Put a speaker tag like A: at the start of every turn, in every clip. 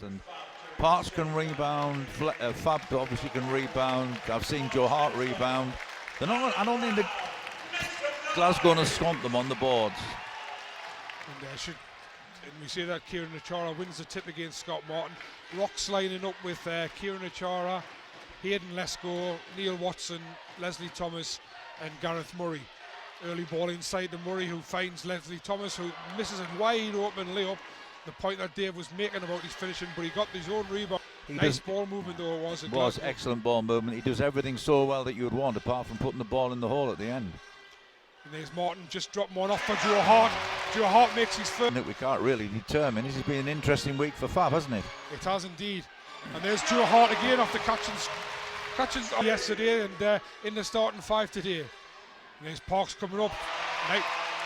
A: And Parks can rebound, Fab obviously can rebound. I've seen Joe Hart rebound. I don't think Glasgow has swamped them on the boards.
B: And we see that Kieran Achara wins the tip against Scott Martin. Rocks lining up with Kieran Achara, Hayden Lesko, Neil Watson, Leslie Thomas and Gareth Murray. Early ball inside to Murray, who finds Leslie Thomas, who misses a wide open layup. The point that Dave was making about his finishing, but he got his own rebound. Nice ball movement though it was. It was
A: excellent ball movement. He does everything so well that you would want, apart from putting the ball in the hole at the end.
B: And there's Martin just dropped one off for Joe Hart. Joe Hart makes his first.
A: We can't really determine. This has been an interesting week for Fab, hasn't it?
B: It has indeed. And there's Joe Hart again off the catching yesterday and in the starting five today. And there's Parks coming up. Right.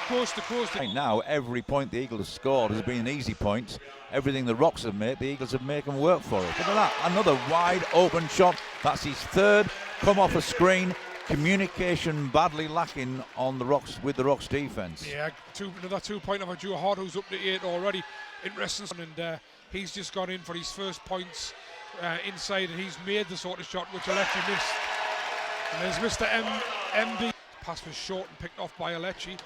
B: Coast to coast.
A: Right now, every point the Eagles have scored has been an easy point. Everything the Rocks have made, the Eagles have made them work for it. Look at that, another wide open shot. That's his third. Come off a screen. Communication badly lacking on the Rocks with the Rocks defence.
B: Yeah, another 2 point for Joe Hart, who's up to 8 already. Interesting, and he's just gone in for his first points inside, and he's made the sort of shot which Alecci missed. And there's Mr. MD. Pass was short and picked off by Alecci.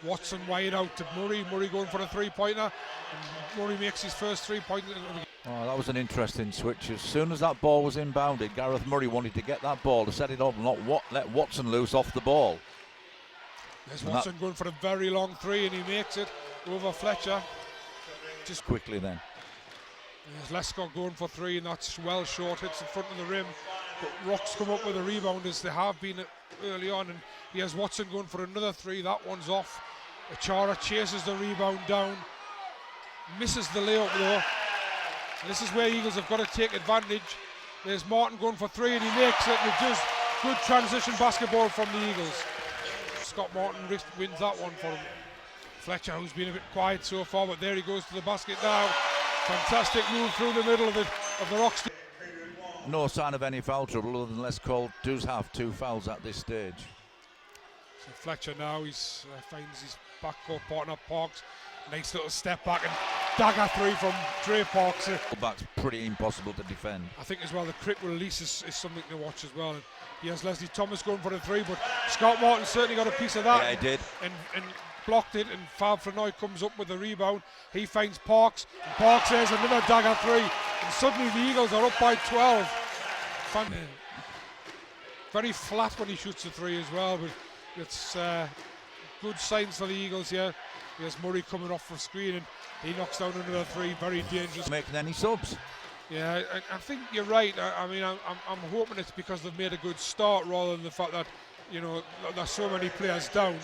B: Watson wide out to Murray. Murray going for a three-pointer. Murray makes his first three-pointer.
A: Oh, that was an interesting switch. As soon as that ball was inbounded, Gareth Murray wanted to get that ball to set it up and not let Watson loose off the ball.
B: There's Watson going for a very long three, and he makes it over Fletcher.
A: Just quickly then.
B: There's Lescott going for three, and that's well short. Hits the front of the rim. But Rocks come up with a rebound as they have been early on, and he has Watson going for another three. That one's off. Achara chases the rebound down, misses the layup though. And this is where Eagles have got to take advantage. There's Martin going for three, and he makes it. And just good transition basketball from the Eagles. Scott Martin wins that one for him. Fletcher, who's been a bit quiet so far, but there he goes to the basket now. Fantastic move through the middle of the Rocks.
A: No sign of any foul trouble, other than Les Cole does have 2 fouls at this stage.
B: So Fletcher now, finds his backcourt partner Parks. Nice little step back and dagger three from Dre Parks.
A: Back's pretty impossible to defend.
B: I think as well the quick release is something to watch as well. And he has Leslie Thomas going for the three, but Scott Martin certainly got a piece of that.
A: Yeah, he did.
B: And blocked it, and Fab Flanoy comes up with the rebound. He finds Parks, and Parks has another dagger three, and suddenly the Eagles are up by 12. Very flat when he shoots the three as well, but it's good signs for the Eagles here. There's Murray coming off the screen, and he knocks down another three. Very dangerous.
A: Making any subs?
B: Yeah, I think you're right. I mean, I'm hoping it's because they've made a good start rather than the fact that, you know, there's so many players down.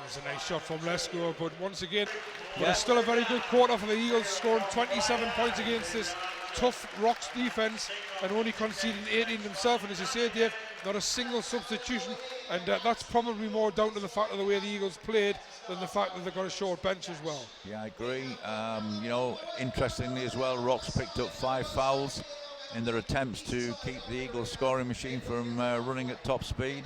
B: There's a nice shot from Lesko, but once again, it's still a very good quarter for the Eagles, scoring 27 points against this tough Rocks defence and only conceding 18 themselves. And as you say, Dave, not a single substitution, and that's probably more down to the fact of the way the Eagles played than the fact that they've got a short bench as well.
A: Yeah, I agree. You know, interestingly as well, Rocks picked up 5 fouls in their attempts to keep the Eagles scoring machine from running at top speed.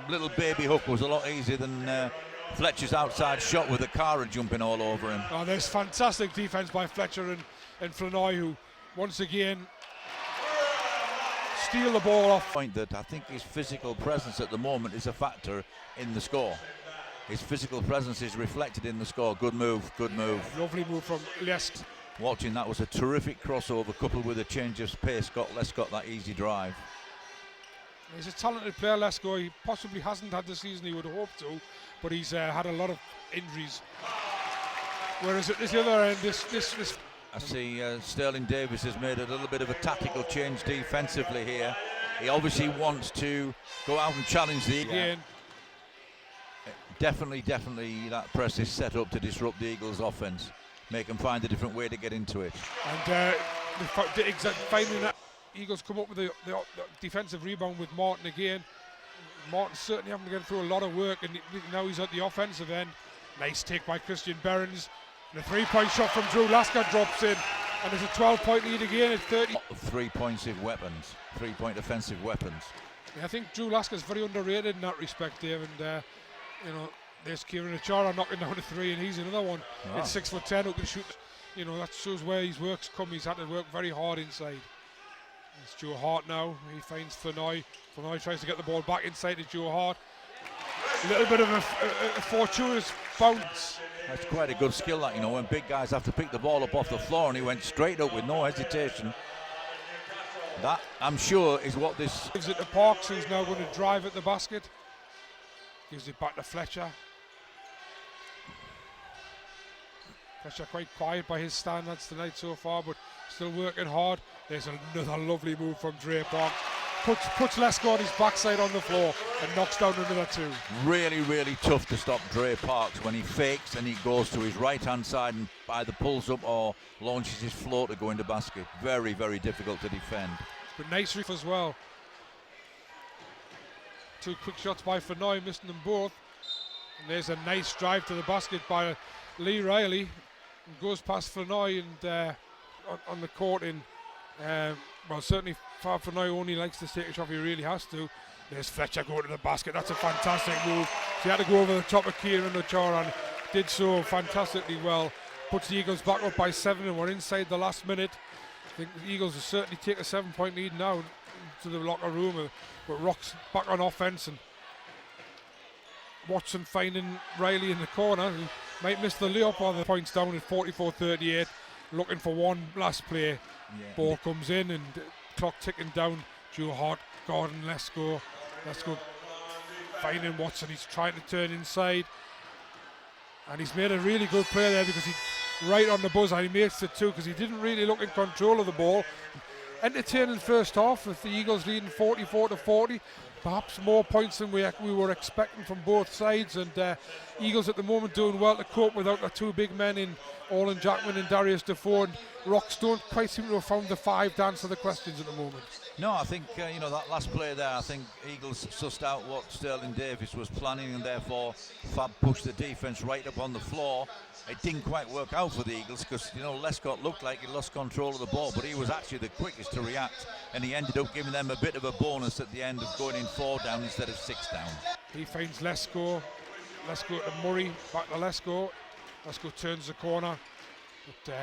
A: Little baby hook was a lot easier than Fletcher's outside shot with the Cara jumping all over him.
B: Oh, there's fantastic defence by Fletcher and Flanoy, who once again steal the ball off.
A: Point that I think his physical presence at the moment is a factor in the score. His physical presence is reflected in the score. Good move, good move.
B: Lovely move from Lesk.
A: Watching that was a terrific crossover coupled with a change of pace. Les got that easy drive.
B: He's a talented player, Lesko. He possibly hasn't had the season he would hope to, but he's had a lot of injuries. Whereas at this other end, this
A: I see Sterling Davis has made a little bit of a tactical change defensively here. He obviously wants to go out and challenge the Eagles. Definitely that press is set up to disrupt the Eagles' offense, make them find a different way to get into it.
B: And finding that. Eagles come up with the defensive rebound with Martin again. Martin certainly having to get through a lot of work, and now he's at the offensive end. Nice take by Christian Behrens. And a 3-point shot from Drew Lasker drops in. And there's a 12-point lead again at 30.
A: 3-point weapons, 3-point offensive weapons.
B: Yeah, I think Drew Lasker's very underrated in that respect, Dave. And, you know, There's Kieran Achara knocking down a 3, and he's another one.
A: Wow.
B: It's 6'10", who can shoot. You know, that shows where his work's come. He's had to work very hard inside. It's Joe Hart now. He finds Flanoy. Flanoy tries to get the ball back inside to Joe Hart. A little bit of a fortuitous bounce.
A: That's quite a good skill, that, you know, when big guys have to pick the ball up off the floor, and he went straight up with no hesitation. That, I'm sure, is what this...
B: Gives it to Parks, who's now going to drive at the basket. Gives it back to Fletcher. Fletcher quite quiet by his standards tonight so far, but still working hard. There's another lovely move from Dre Parks. Puts Lesko on his backside on the floor and knocks down another 2.
A: Really, really tough to stop Dre Parks when he fakes and he goes to his right-hand side and either pulls up or launches his floor to go into basket. Very, very difficult to defend.
B: But nice reef as well. 2 quick shots by Fenoy, missing them both. And there's a nice drive to the basket by Lee Riley. And goes past Fenoy and on the court in... well, certainly Fenoy only likes to take a shot if he really has to. There's Fletcher going to the basket. That's a fantastic move. So he had to go over the top of Kieran Achara and did so fantastically well. Puts the Eagles back up by 7, and we're inside the last minute. I think the Eagles will certainly take a 7-point lead now to the locker room. But Rock's back on offense, and Watson finding Riley in the corner. He might miss the layup, or the points down at 44-38. Looking for one last play.
A: Yeah.
B: Ball comes in and clock ticking down. Joe Hart, Gordon, let's go finding Watson. He's trying to turn inside, and he's made a really good play there because he right on the buzzer. He makes it 2 because he didn't really look in control of the ball. Entertaining first half with the Eagles leading 44-40. Perhaps more points than we were expecting from both sides, and Eagles at the moment doing well to cope without the 2 big men in Orlan Jackman and Darius Defoe, and Rocks don't quite seem to have found the 5 to answer the questions at the moment.
A: No, I think, you know, that last play there, I think Eagles sussed out what Sterling Davis was planning, and therefore Fab pushed the defence right up on the floor. It didn't quite work out for the Eagles because, you know, Lescott looked like he lost control of the ball, but he was actually the quickest to react, and he ended up giving them a bit of a bonus at the end of going in 4 down instead of 6 down.
B: He finds Lesko to Murray, back to Lesko. Lesko turns the corner, but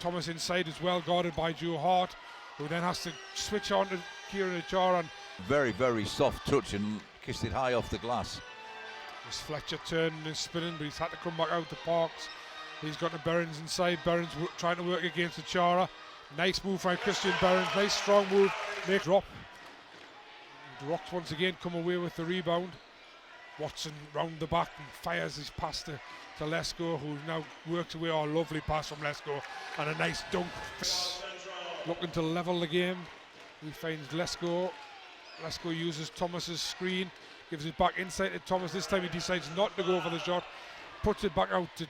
B: Thomas inside is well guarded by Joe Hart, who then has to switch on to Kieran Achara.
A: Very, very soft touch and kissed it high off the glass.
B: There's Fletcher turning and spinning, but he's had to come back out to Parks. He's got the Berens inside. Berens trying to work against Achara. Nice move by Christian Berens. Nice strong move. Make drop. The Rocks once again come away with the rebound. Watson round the back and fires his pass to Lesko, who now works away. Oh, lovely pass from Lesko and a nice dunk. Looking to level the game. He finds Lesko. Lesko uses Thomas's screen. Gives it back inside to Thomas. This time he decides not to go for the shot. Puts it back out to...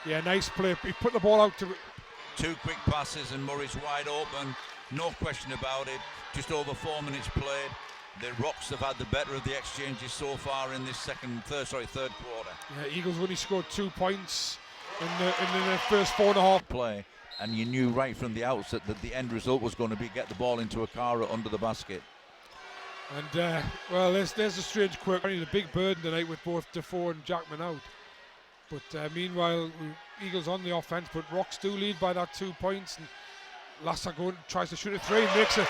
B: Yeah, nice play. He put the ball out to...
A: 2 quick passes and Murray's wide open. No question about it. Just over 4 minutes played. The Rocks have had the better of the exchanges so far in this third quarter.
B: Yeah, Eagles only scored 2 points in the first 4.5
A: play, and you knew right from the outset that the end result was going to be get the ball into Akara under the basket.
B: And well, there's a strange quirk. Only the big burden tonight with both Defoe and Jackman out. But meanwhile, Eagles on the offense, but Rocks do lead by that 2 points. And Lassa tries to shoot a 3, makes a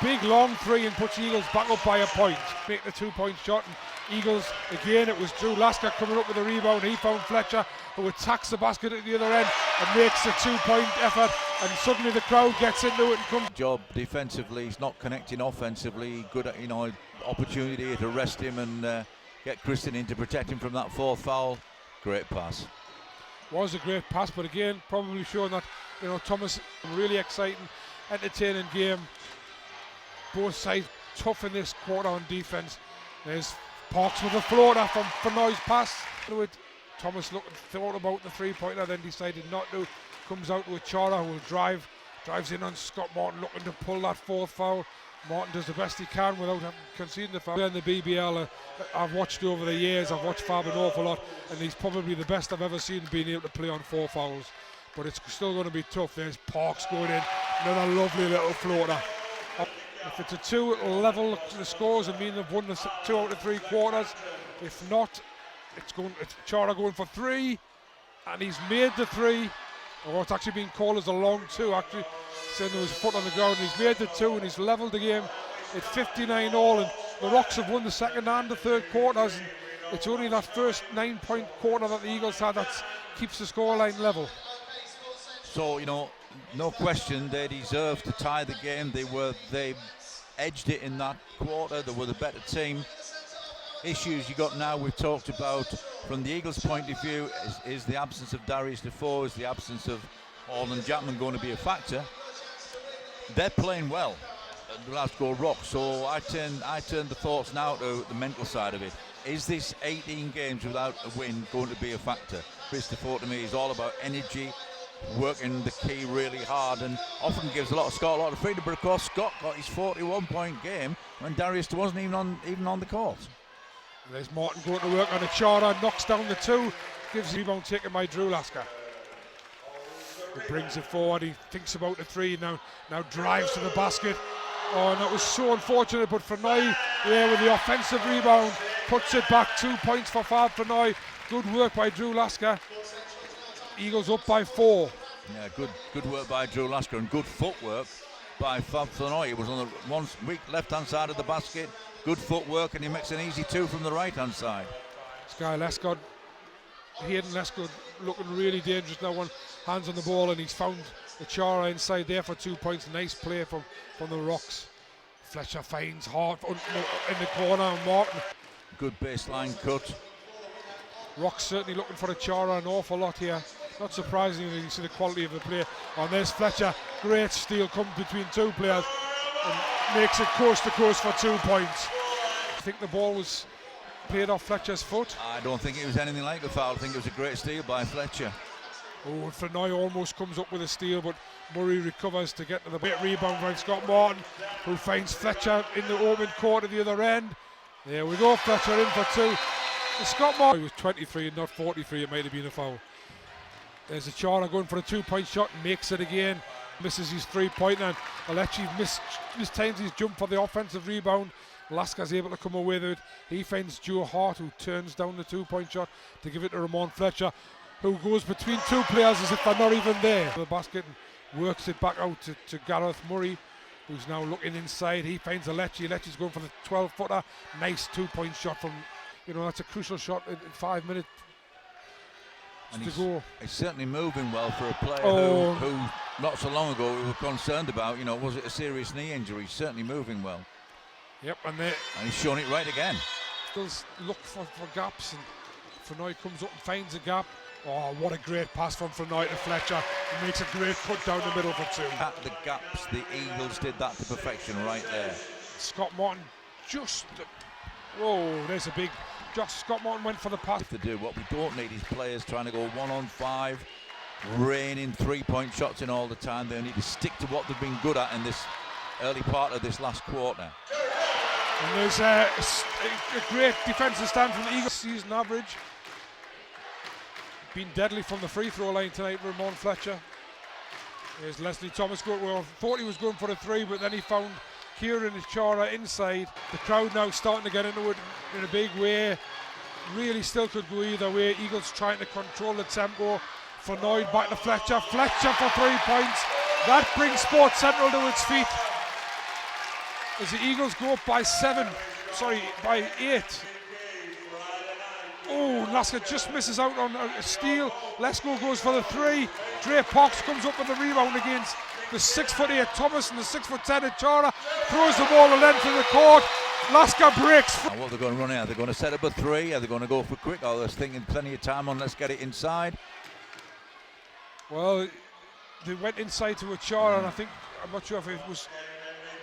B: big long 3 and puts Eagles back up by a point. Make the 2-point shot, and Eagles again. It was Drew Lasker coming up with a rebound. He found Fletcher, who attacks the basket at the other end and makes a 2-point effort. And suddenly the crowd gets into it and comes.
A: Job defensively, he's not connecting offensively. Good, you know, opportunity to rest him and get Christian in to protect him from that 4th foul. Great pass.
B: Was a great pass, but again, probably showing that, you know, Thomas, really exciting, entertaining game. Both sides tough in this quarter on defense. There's Parks with a floater from Fenoy's pass. Thomas thought about the 3-pointer, then decided not to. Comes out to Achara, who will drives in on Scott Martin, looking to pull that 4th foul. Martin does the best he can without conceding the foul. In the BBL, I've watched over the years, I've watched Fab an awful lot, and he's probably the best I've ever seen being able to play on 4 fouls. But it's still going to be tough. There's Parks going in, another lovely little floater. If it's a 2, it'll level the scores and mean they've won the 2 out of 3 quarters. If not, It's Chara going for three, and he's made the three. Oh, it's actually been called as a long two, actually, saying there was a foot on the ground. He's made the two and he's levelled the game at 59 all, and the Rocks have won the second and the third quarters, and it's only that first 9-point quarter that the Eagles had that keeps the scoreline level.
A: So, no question, they deserved to tie the game. They edged it in that quarter. They were the better team. Issues you got now, we've talked about from the Eagles' point of view, is the absence of Darius Defoe, is the absence of Alden Jackman going to be a factor? They're playing well at Glasgow Rocks, so I turn the thoughts now to the mental side of it. Is this 18 games without a win going to be a factor? Darius Defoe to me is all about energy, working the key really hard, and often gives Scott a lot of freedom. But of course, Scott got his 41-point game when Darius wasn't even on the court.
B: There's Martin going to work on a Chara, knocks down the two, gives the rebound taken by Drew Lasker. He brings it forward, he thinks about the three, now drives to the basket. Oh, and that was so unfortunate, but Frenoy there with the offensive rebound, puts it back. 2 points for Fab Frenoy. Good work by Drew Lasker. Eagles up by 4.
A: Yeah, good work by Drew Lasker and good footwork by Fab Frenoy. He was on the one weak left-hand side of the basket. Good footwork, and he makes an easy two from the right-hand side.
B: Hayden Lescott looking really dangerous now, one hands on the ball, and he's found the Chara inside there for 2 points. Nice play from the Rocks. Fletcher finds Hart in the corner, and Martin.
A: Good baseline cut.
B: Rocks certainly looking for a Chara an awful lot here. Not surprisingly, you see the quality of the play. And there's Fletcher, great steal, comes between two players and makes it coast to coast for 2 points. I think the ball was played off Fletcher's foot.
A: I don't think it was anything like a foul. I think it was a great steal by Fletcher.
B: Oh, Frenoy almost comes up with a steal, but Murray recovers to get to the bit rebound by Scott Martin, who finds Fletcher in the open court at the other end. There we go, Fletcher in for two. Scott Martin, he was 23 and not 43, it might have been a foul. There's a Chara going for a 2-point shot, makes it again, misses his 3-point, and Alechi mistimes his jump for the offensive rebound. Lasker's able to come away with it. He finds Joe Hart, who turns down the 2-point shot to give it to Ramon Fletcher, who goes between two players as if they're not even there. The basket and works it back out to Gareth Murray, who's now looking inside. He finds Alechi. Alechi's going for the 12-footer. Nice 2-point shot from, that's a crucial shot in 5 minutes
A: and
B: to go.
A: He's certainly moving well for a player who not so long ago we were concerned about, was it a serious knee injury? He's certainly moving well.
B: Yep, and
A: he's shown it right again.
B: Does look for gaps, and Frenoy comes up and finds a gap. Oh, what a great pass from Frenoy to Fletcher. He makes a great cut down the middle for two.
A: At the gaps, the Eagles did that to perfection right there.
B: Scott Martin there's a big... Scott Martin went for the pass.
A: To do what we don't need is players trying to go 1-on-5, raining 3-point shots in all the time. They need to stick to what they've been good at in this early part of this last quarter.
B: And there's a great defensive stand from the Eagles. Season average. Been deadly from the free throw line tonight, Ramon Fletcher. There's Leslie Thomas thought he was going for a three, but then he found Kieran Chara inside. The crowd now starting to get into it in a big way. Really still could go either way. Eagles trying to control the tempo. Frenoy back to Fletcher. Fletcher for 3 points. That brings Sports Central to its feet, as the Eagles go up by 8. Oh, Lasker just misses out on a steal. Lesko goes for the three. Dre Pox comes up with the rebound against the 6'8" Thomas and the 6'10" Chara. Throws the ball the length of the court. Lasker breaks.
A: And what they're going to run out? Are they going to set up a three? Are they going to go for quick? Or they're thinking plenty of time on, let's get it inside?
B: Well, they went inside to a Chara, and I'm not sure if it was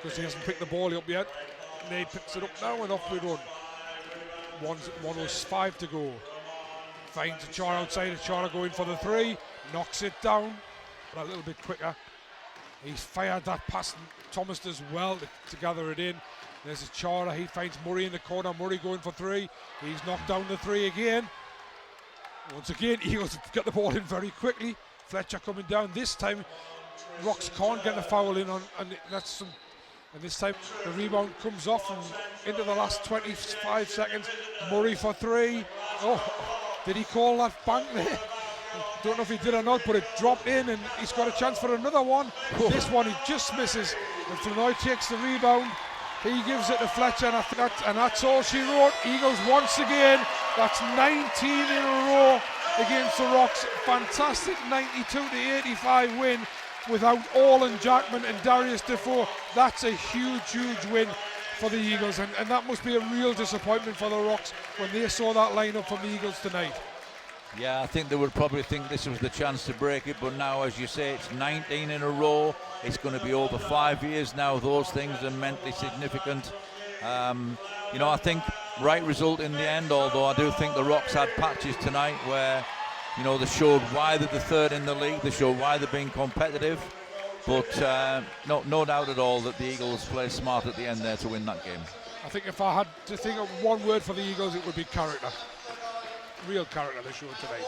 B: because he hasn't picked the ball up yet. And he picks it up now, and off we run. 1:05 to go. Finds a Chara outside. A Chara going for the three. Knocks it down, but a little bit quicker. He's fired that pass, and Thomas does well to gather it in. There's a Chara. He finds Murray in the corner. Murray going for three. He's knocked down the three again. Once again, Eagles get the ball in very quickly. Fletcher coming down. This time, Rocks can't get the foul in on, and that's some And this time the rebound comes off and into the last 25 seconds. Murray for three. Oh, did he call that bank there? Don't know if he did or not, but it dropped in and he's got a chance for another one. This one he just misses. And Flanoy takes the rebound. He gives it to Fletcher, and that's all she wrote. Eagles once again. That's 19 in a row against the Rocks. Fantastic 92-85 win without Orlan Jackman and Darius Defoe. That's a huge win for the Eagles, and that must be a real disappointment for the Rocks when they saw that lineup from the Eagles tonight.
A: Yeah, I think they would probably think this was the chance to break it, but now, as you say, it's 19 in a row. It's going to be over 5 years now. Those things are mentally significant. I think right result in the end, although I do think the Rocks had patches tonight where, they showed why they're the third in the league. They showed why they're being competitive. But no doubt at all that the Eagles played smart at the end there to win that game.
B: I think if I had to think of one word for the Eagles, it would be character. Real character they showed tonight.